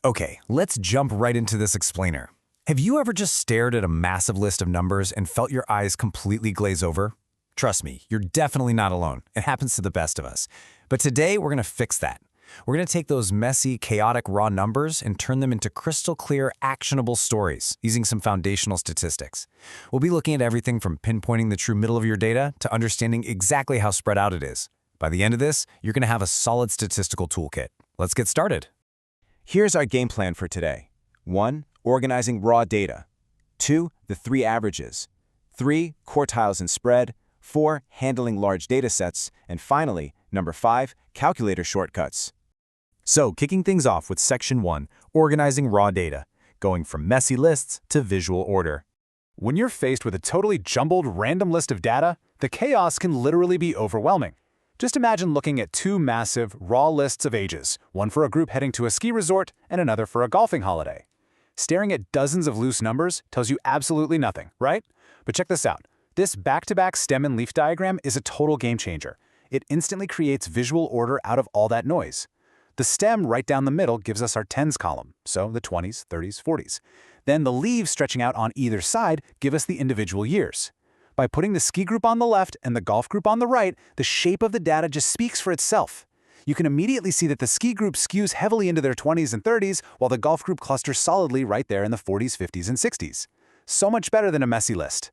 Okay, let's jump right into this explainer. Have you ever just stared at a massive list of numbers and felt your eyes completely glaze over? Trust me, you're definitely not alone. It happens to the best of us. But today, we're going to fix that. We're going to take those messy, chaotic, raw numbers and turn them into crystal clear, actionable stories using some foundational statistics. We'll be looking at everything from pinpointing the true middle of your data to understanding exactly how spread out it is. By the end of this, you're going to have a solid statistical toolkit. Let's get started. Here's our game plan for today. 1. Organizing raw data. 2. The three averages. 3. Quartiles and spread. 4. Handling large data sets. And finally, number 5. Calculator shortcuts. So, kicking things off with Section 1, Organizing Raw Data, going from messy lists to visual order. When you're faced with a totally jumbled random list of data, the chaos can literally be overwhelming. Just imagine looking at two massive, raw lists of ages, one for a group heading to a ski resort and another for a golfing holiday. Staring at dozens of loose numbers tells you absolutely nothing, right? But check this out. This back-to-back stem and leaf diagram is a total game changer. It instantly creates visual order out of all that noise. The stem right down the middle gives us our tens column, so the 20s, 30s, 40s. Then the leaves stretching out on either side give us the individual years. By putting the ski group on the left and the golf group on the right, the shape of the data just speaks for itself. You can immediately see that the ski group skews heavily into their 20s and 30s, while the golf group clusters solidly right there in the 40s, 50s, and 60s. So much better than a messy list.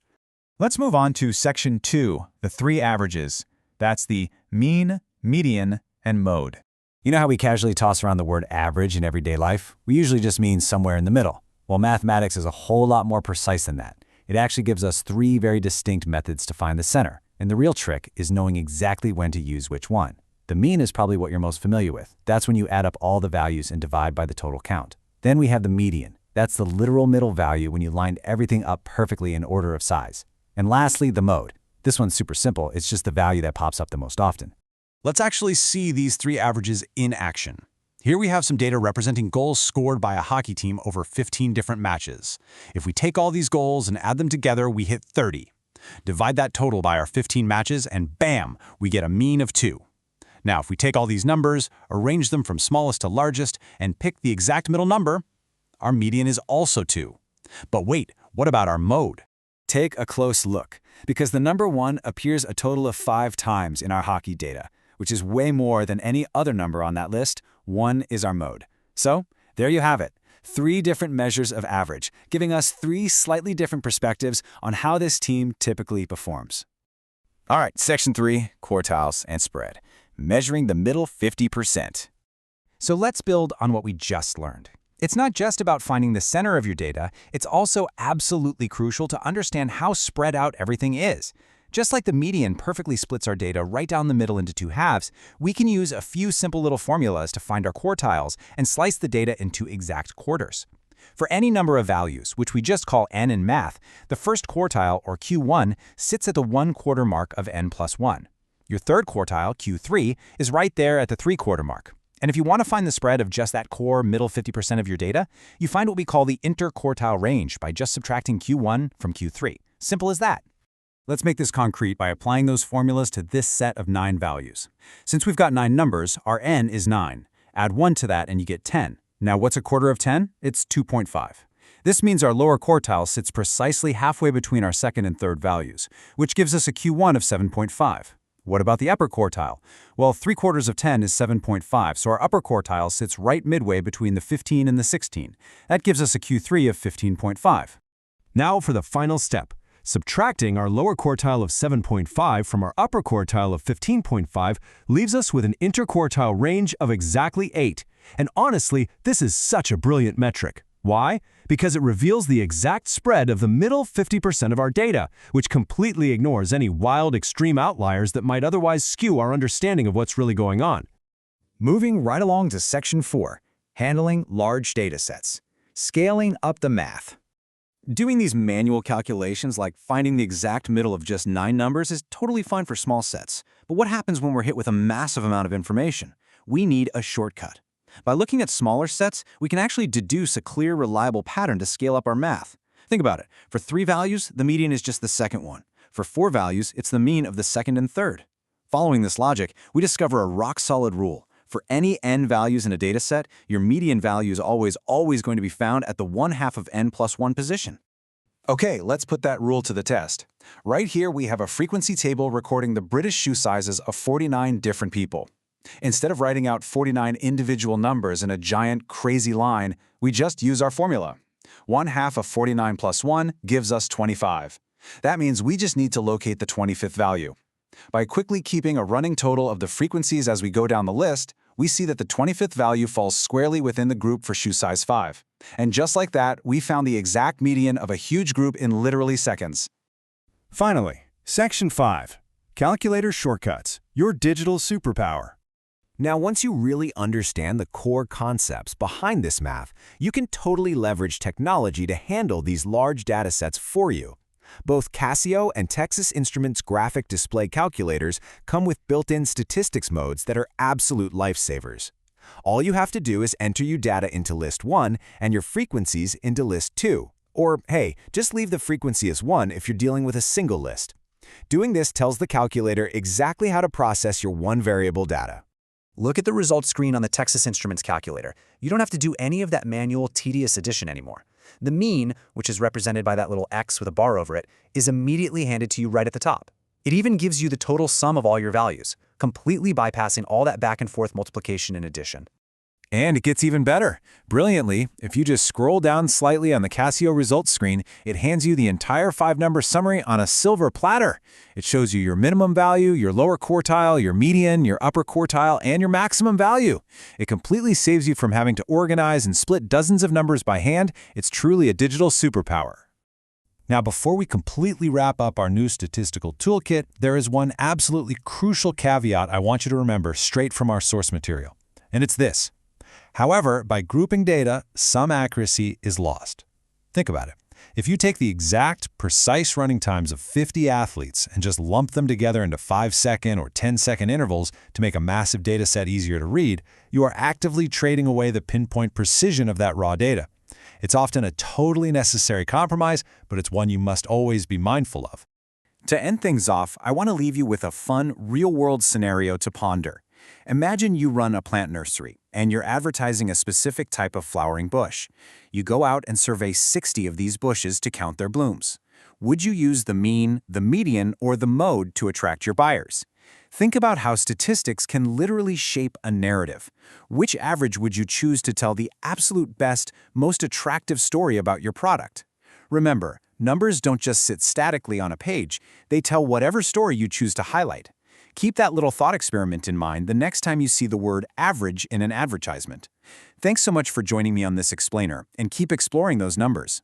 Let's move on to Section 2, the three averages. That's the mean, median, and mode. You know how we casually toss around the word average in everyday life? We usually just mean somewhere in the middle. Well, mathematics is a whole lot more precise than that. It actually gives us three very distinct methods to find the center, and the real trick is knowing exactly when to use which one. The mean is probably what you're most familiar with. That's when you add up all the values and divide by the total count. Then we have the median. That's the literal middle value when you lined everything up perfectly in order of size. And lastly, the mode. This one's super simple. It's just the value that pops up the most often. Let's actually see these three averages in action. Here we have some data representing goals scored by a hockey team over 15 different matches. If we take all these goals and add them together, we hit 30. Divide that total by our 15 matches and bam, we get a mean of 2. Now, if we take all these numbers, arrange them from smallest to largest, and pick the exact middle number, our median is also 2. But wait, what about our mode? Take a close look, because the number 1 appears a total of 5 times in our hockey data, which is way more than any other number on that list. 1 is our mode. So, there you have it. 3 different measures of average, giving us 3 slightly different perspectives on how this team typically performs. All right, Section 3, Quartiles and spread. Measuring the middle 50%. So let's build on what we just learned. It's not just about finding the center of your data, it's also absolutely crucial to understand how spread out everything is. Just like the median perfectly splits our data right down the middle into 2 halves, we can use a few simple little formulas to find our quartiles and slice the data into exact quarters. For any number of values, which we just call n in math, the first quartile, or Q1, sits at the 1/4 mark of n plus 1. Your third quartile, Q3, is right there at the 3/4 mark. And if you want to find the spread of just that core middle 50% of your data, you find what we call the interquartile range by just subtracting Q1 from Q3. Simple as that. Let's make this concrete by applying those formulas to this set of 9 values. Since we've got 9 numbers, our n is 9. Add 1 to that and you get 10. Now what's a quarter of 10? It's 2.5. This means our lower quartile sits precisely halfway between our second and third values, which gives us a Q1 of 7.5. What about the upper quartile? Well, 3/4 of 10 is 7.5, so our upper quartile sits right midway between the 15 and the 16. That gives us a Q3 of 15.5. Now for the final step. Subtracting our lower quartile of 7.5 from our upper quartile of 15.5 leaves us with an interquartile range of exactly 8. And honestly, this is such a brilliant metric. Why? Because it reveals the exact spread of the middle 50% of our data, which completely ignores any wild extreme outliers that might otherwise skew our understanding of what's really going on. Moving right along to Section 4, Handling Large Data Sets. Scaling up the math. Doing these manual calculations like finding the exact middle of just 9 numbers is totally fine for small sets. But what happens when we're hit with a massive amount of information? We need a shortcut. By looking at smaller sets, we can actually deduce a clear, reliable pattern to scale up our math. Think about it. For 3 values, the median is just the second one. For 4 values, it's the mean of the second and third. Following this logic, we discover a rock-solid rule. For any n values in a dataset, your median value is always going to be found at the 1/2 of n plus 1 position. Okay, let's put that rule to the test. Right here we have a frequency table recording the British shoe sizes of 49 different people. Instead of writing out 49 individual numbers in a giant, crazy line, we just use our formula. 1/2 of 49 plus 1 gives us 25. That means we just need to locate the 25th value. By quickly keeping a running total of the frequencies as we go down the list, we see that the 25th value falls squarely within the group for shoe size 5. And just like that, we found the exact median of a huge group in literally seconds. Finally, Section 5. Calculator Shortcuts, your digital superpower. Now, once you really understand the core concepts behind this math, you can totally leverage technology to handle these large datasets for you. Both Casio and Texas Instruments graphic display calculators come with built-in statistics modes that are absolute lifesavers. All you have to do is enter your data into list 1 and your frequencies into list 2. Or, hey, just leave the frequency as 1 if you're dealing with a single list. Doing this tells the calculator exactly how to process your one-variable data. Look at the results screen on the Texas Instruments calculator. You don't have to do any of that manual, tedious addition anymore. The mean, which is represented by that little X with a bar over it, is immediately handed to you right at the top. It even gives you the total sum of all your values, completely bypassing all that back and forth multiplication and addition. And it gets even better. Brilliantly, if you just scroll down slightly on the Casio results screen, it hands you the entire 5-number summary on a silver platter. It shows you your minimum value, your lower quartile, your median, your upper quartile, and your maximum value. It completely saves you from having to organize and split dozens of numbers by hand. It's truly a digital superpower. Now, before we completely wrap up our new statistical toolkit, there is one absolutely crucial caveat I want you to remember straight from our source material. And it's this. However, by grouping data, some accuracy is lost. Think about it. If you take the exact, precise running times of 50 athletes and just lump them together into 5-second or 10-second intervals to make a massive data set easier to read, you are actively trading away the pinpoint precision of that raw data. It's often a totally necessary compromise, but it's one you must always be mindful of. To end things off, I want to leave you with a fun, real-world scenario to ponder. Imagine you run a plant nursery, and you're advertising a specific type of flowering bush. You go out and survey 60 of these bushes to count their blooms. Would you use the mean, the median, or the mode to attract your buyers? Think about how statistics can literally shape a narrative. Which average would you choose to tell the absolute best, most attractive story about your product? Remember, numbers don't just sit statically on a page. They tell whatever story you choose to highlight. Keep that little thought experiment in mind the next time you see the word average in an advertisement. Thanks so much for joining me on this explainer, and keep exploring those numbers.